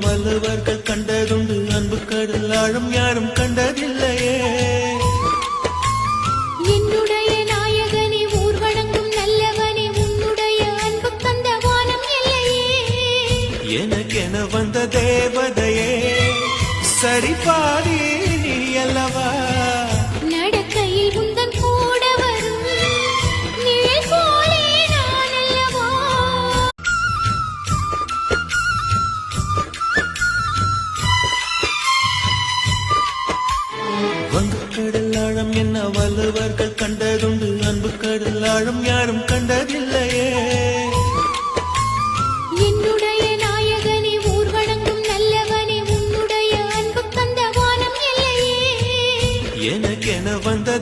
வள்ளுவர்கள் கண்டதுண்டு, அன்பு கடல் ஆழம் யாரும் கண்டதில்லையே. என்னுடைய நாயகனே, ஊர் வணங்கும் நல்லவனே, உன்னுடைய அன்பு கந்த வானம் இல்லையே. எனக்கென வந்த தேவதையே, சரி பாதி நீ அல்லவா. நடக்கையில் உந்தன் கூட வரும் நிழல் போலே நான் அல்லவா. வங்கக்கடல் ஆழம் என்ன வள்ளுவர்கள் கண்டதுண்டு, அன்பு கடல் ஆழம் யாரும் கண்டதில்லை.